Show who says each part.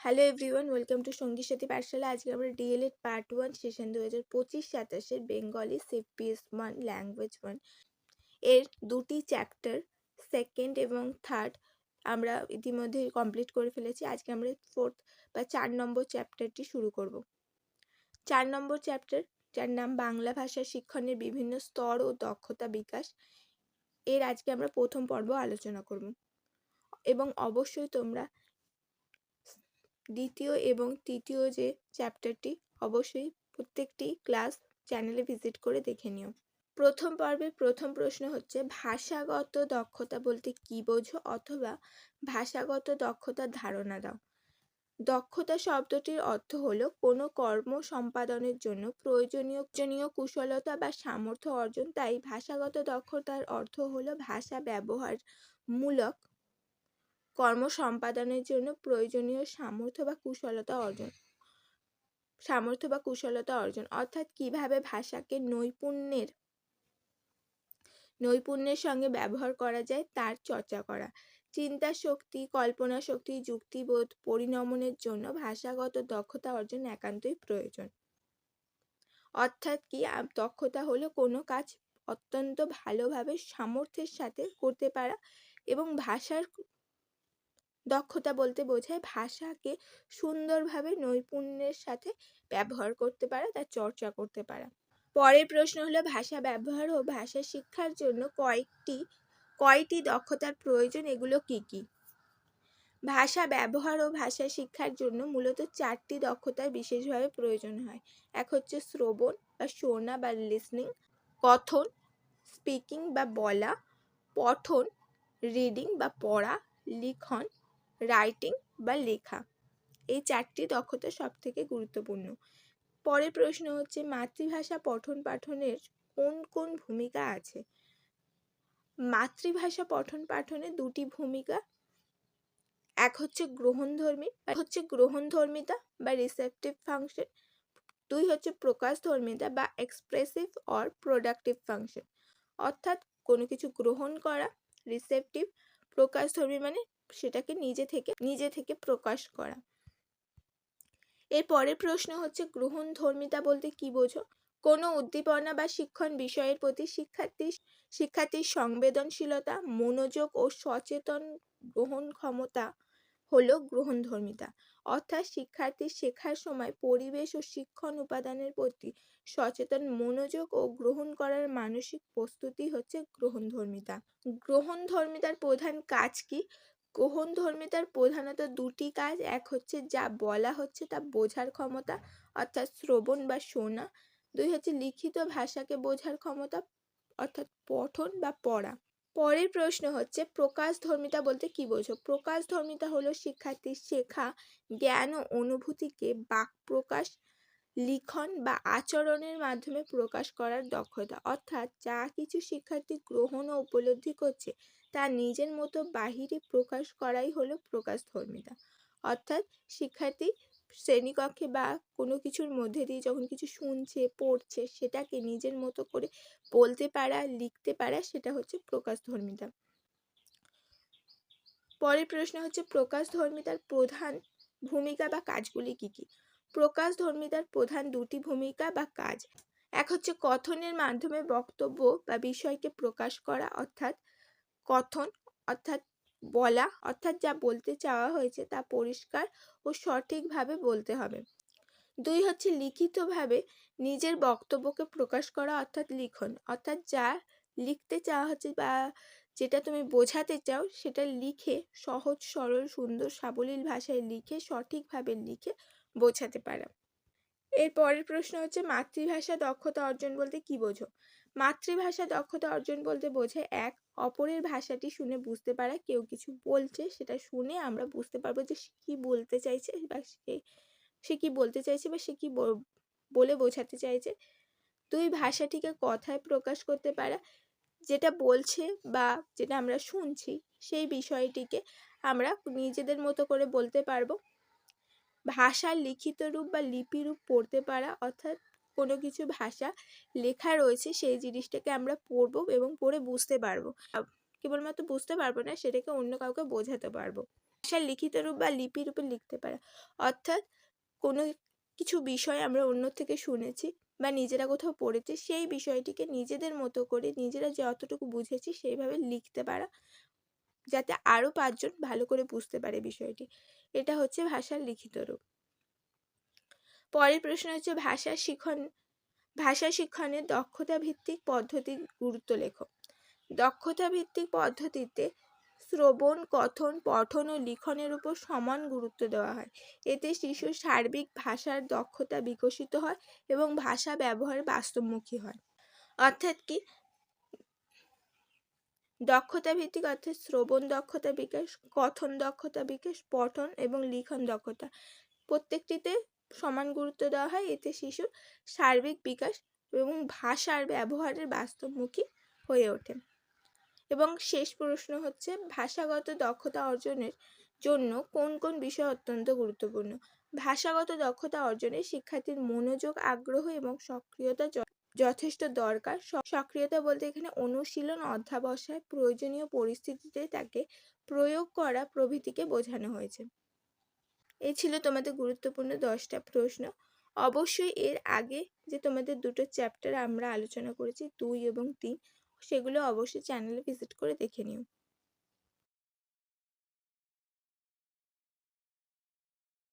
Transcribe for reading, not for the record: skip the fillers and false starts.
Speaker 1: Hello everyone, welcome to সঙ্গীর সাথী পাঠশালা। আজকে আমরা DElEd part 1 session 2025-27 Bengali CPS 1 language 1 এর দুটি চ্যাপ্টার সেকেন্ড এবং থার্ড আমরা ইতিমধ্যে কমপ্লিট করে ফেলেছি। আজকে আমরা ফোর্থ বা 4 নম্বর চ্যাপ্টারটি শুরু করব। 4 নম্বর চ্যাপ্টার, যার নাম বাংলা ভাষা শিক্ষণের বিভিন্ন স্তর ও দক্ষতা বিকাশ, এর আজকে আমরা প্রথম পর্ব আলোচনা করব এবং অবশ্যই তোমরা দ্বিতীয় এবং তৃতীয় যে চ্যাপ্টারটি অবশ্যই প্রত্যেকটি ক্লাস চ্যানেলে ভিজিট করে দেখে নিও। প্রথম পর্বের প্রথম প্রশ্ন হচ্ছে, ভাষাগত দক্ষতা বলতে কি বোঝো অথবা ভাষাগত দক্ষতার ধারণা দাও। দক্ষতা শব্দটির অর্থ হলো কোনো কর্ম সম্পাদনের জন্য প্রয়োজনীয় কুশলতা বা সামর্থ্য অর্জন। তাই ভাষাগত দক্ষতার অর্থ হলো ভাষা ব্যবহার মূলক কর্ম সম্পাদনের জন্য প্রয়োজনীয় সামর্থ্য বা কুশলতা অর্জন, অর্থাৎ কিভাবে ভাষাকে নৈপুণ্যের সঙ্গে ব্যবহার করা যায় তার চর্চা করা। চিন্তা শক্তি, কল্পনা শক্তি, যুক্তিবোধ পরিণমনের জন্য ভাষাগত দক্ষতা অর্জন একান্তই প্রয়োজন। অর্থাৎ কি, দক্ষতা হলো কোনো কাজ অত্যন্ত ভালোভাবে সামর্থ্যের সাথে করতে পারা, এবং ভাষার দক্ষতা বলতে বোঝায় ভাষাকে সুন্দরভাবে নৈপুণ্যের সাথে ব্যবহার করতে পারা, তার চর্চা করতে পারা। পরের প্রশ্ন হলো, ভাষা ব্যবহার ও ভাষা শিক্ষার জন্য কয়টি দক্ষতার প্রয়োজন, এগুলো কি কি? ভাষা ব্যবহার ও ভাষা শিক্ষার জন্য মূলত 4টি দক্ষতার বিশেষভাবে প্রয়োজন হয়। এক হচ্ছে শ্রবণ বা শোনা বা লিসনিং, কথন স্পিকিং বা বলা, পঠন রিডিং বা পড়া, লিখন রাইটিং বা লেখা। এই 4টি দক্ষতা সব থেকে গুরুত্বপূর্ণ। পরের প্রশ্ন হচ্ছে, মাতৃভাষা পঠন পাঠনের কোন কোন ভূমিকা আছে? মাতৃভাষা পঠন পাঠনে দুটি ভূমিকা, এক হচ্ছে গ্রহণধর্মিতা বা রিসেপটিভ ফাংশন, দুই হচ্ছে প্রকাশধর্মিতা বা এক্সপ্রেসিভ অর প্রোডাক্টিভ ফাংশন। অর্থাৎ কোনো কিছু গ্রহণ করা, রিসেপটিভ, প্রকাশধর্মী মানে সেটাকে নিজে থেকে প্রকাশ করা। এর পরের প্রশ্ন হচ্ছে, গ্রহণধর্মিতা বলতে কি বোঝো? কোনো উদ্দীপনা বা শিক্ষণ বিষয়ের প্রতি শিক্ষার্থীর সংবেদনশীলতা, মনোযোগ ও সচেতন গ্রহণ ক্ষমতা হলো গ্রহণধর্মিতা। অর্থাৎ শিক্ষার্থীর শেখার সময় পরিবেশ ও শিক্ষণ উপাদানের প্রতি সচেতন মনোযোগ ও গ্রহণ করার মানসিক প্রস্তুতি হচ্ছে গ্রহণধর্মিতা। গ্রহণধর্মিতার প্রধান কাজ কি? গ্রহণধর্মিতার প্রধানত দুটি কাজ। এক হচ্ছে যা বলা হচ্ছে তা বোঝার ক্ষমতা, অর্থাৎ শ্রবণ বা শোনা। দুই হচ্ছে লিখিত ভাষাকে বোঝার ক্ষমতা, অর্থাৎ পঠন বা পড়া। পরের প্রশ্ন হচ্ছে, প্রকাশধর্মিতা বলতে কি বোঝো? প্রকাশধর্মিতা হলো শিক্ষার্থীর শেখা জ্ঞান ও অনুভূতিকে বাক প্রকাশ, লিখন বা আচরণের মাধ্যমে প্রকাশ করার দক্ষতা। অর্থাৎ যা কিছু শিক্ষার্থী গ্রহণ ও উপলব্ধি করছে তা নিজের মতো বাহিরে প্রকাশ করাই হলো প্রকাশধর্মিতা। অর্থাৎ শিক্ষার্থী শ্রেণীকক্ষে বা কোনো কিছুর মধ্যে দিয়ে যখন কিছু শুনছে পড়ছে সেটাকে নিজের মতো করে বলতে পারা, লিখতে পারা, সেটা হচ্ছে প্রকাশধর্মিতা। পরের প্রশ্ন হচ্ছে, প্রকাশধর্মিতার প্রধান ভূমিকা বা কাজগুলি কি কি? প্রকাশধর্মিতার প্রধান দুটি ভূমিকা বা কাজ। এক হচ্ছে কথনের মাধ্যমে বক্তব্য বা বিষয়কে প্রকাশ করা, অর্থাৎ কথন অর্থাৎ বলা, অর্থাৎ যা বলতে চাওয়া হয়েছে তা পরিষ্কার ও সঠিকভাবে বলতে হবে। দুই হচ্ছে লিখিতভাবে নিজের বক্তব্যকে প্রকাশ করা, অর্থাৎ লিখন, অর্থাৎ যা লিখতে চাওয়া হচ্ছে বা যেটা তুমি বোঝাতে চাও সেটা লিখে সহজ সরল সুন্দর সাবলীল ভাষায় লিখে সঠিকভাবে লিখে বোঝাতে পারা। এর পরের প্রশ্ন হচ্ছে, মাতৃভাষা দক্ষতা অর্জন বলতে কি বোঝো? মাতৃভাষা দক্ষতা অর্জন বলতে বোঝায় এক, অপরের ভাষাটি শুনে বুঝতে পারা। কেউ কিছু বলছে সেটা শুনে আমরা বুঝতে পারবো যে সে কি বলতে চাইছে বা সে কি বলতে চাইছে বা সে কি বলে বোঝাতে চাইছে। দুই, ভাষাটিকে কথায় প্রকাশ করতে পারা, যেটা বলছে বা যেটা আমরা শুনছি সেই বিষয়টিকে আমরা নিজেদের মতো করে বলতে পারবো। ভাষার লিখিত রূপ বা লিপি রূপ পড়তে পারা, অর্থাৎ কোনো কিছু ভাষা লেখা রয়েছে সেই জিনিসটাকে আমরা পড়বো এবং পড়ে বুঝতে পারবো, কেবলমাত্র বুঝতে পারবো না, সেটাকে অন্য কাউকে বোঝাতে পারবো। ভাষার লিখিত রূপ বা লিপি রূপে লিখতে পারা, অর্থাৎ কোনো কিছু বিষয় আমরা অন্য থেকে শুনেছি বা নিজেরা কোথাও পড়েছি, সেই বিষয়টিকে নিজেদের মতো করে নিজেরা যতটুকু বুঝেছি সেইভাবে লিখতে পারা, যাতে আরও 5 জন ভালো করে বুঝতে পারে বিষয়টি। এটা হচ্ছে ভাষার লিখিত রূপ। পরের প্রশ্ন হচ্ছে ভাষা শিক্ষণে দক্ষতা ভিত্তিক পদ্ধতির গুরুত্ব লেখো। দক্ষতা ভিত্তিক পদ্ধতিতে শ্রবণ, কথন, পঠন ও লিখনের উপর সমান গুরুত্ব দেওয়া হয়। এতে শিশুর সার্বিক ভাষার দক্ষতা বিকশিত হয় এবং ভাষা ব্যবহার বাস্তবমুখী হয়। অর্থাৎ কি, দক্ষতা ভিত্তিক অর্থাৎ শ্রবণ দক্ষতা বিকাশ, কথন দক্ষতা বিকাশ, পঠন এবং লিখন দক্ষতা প্রত্যেকটিতে সমান গুরুত্ব দেওয়া হয়। এতে শিশুর সার্বিক বিকাশ এবং ভাষার ব্যবহারের বাস্তবমুখী হয়ে ওঠে। এবং শেষ প্রশ্ন হচ্ছে, ভাষাগত দক্ষতা অর্জনের জন্য কোন কোন বিষয় অত্যন্ত গুরুত্বপূর্ণ। ভাষাগত দক্ষতা অর্জনে শিক্ষার্থীর মনোযোগ, আগ্রহ এবং সক্রিয়তা যথেষ্ট দরকার। সক্রিয়তা বলতে এখানে অনুশীলন, অধ্যাবসায়, প্রয়োজনীয় পরিস্থিতিতে তাকে প্রয়োগ করা প্রভৃতিকে বোঝানো হয়েছে। এই ছিল তোমাদের গুরুত্বপূর্ণ 10টা প্রশ্ন। অবশ্যই এর আগে যে তোমাদের দুটো চ্যাপ্টার আমরা আলোচনা করেছি 2 এবং 3, সেগুলো অবশ্যই চ্যানেলে ভিজিট করে দেখে নিও।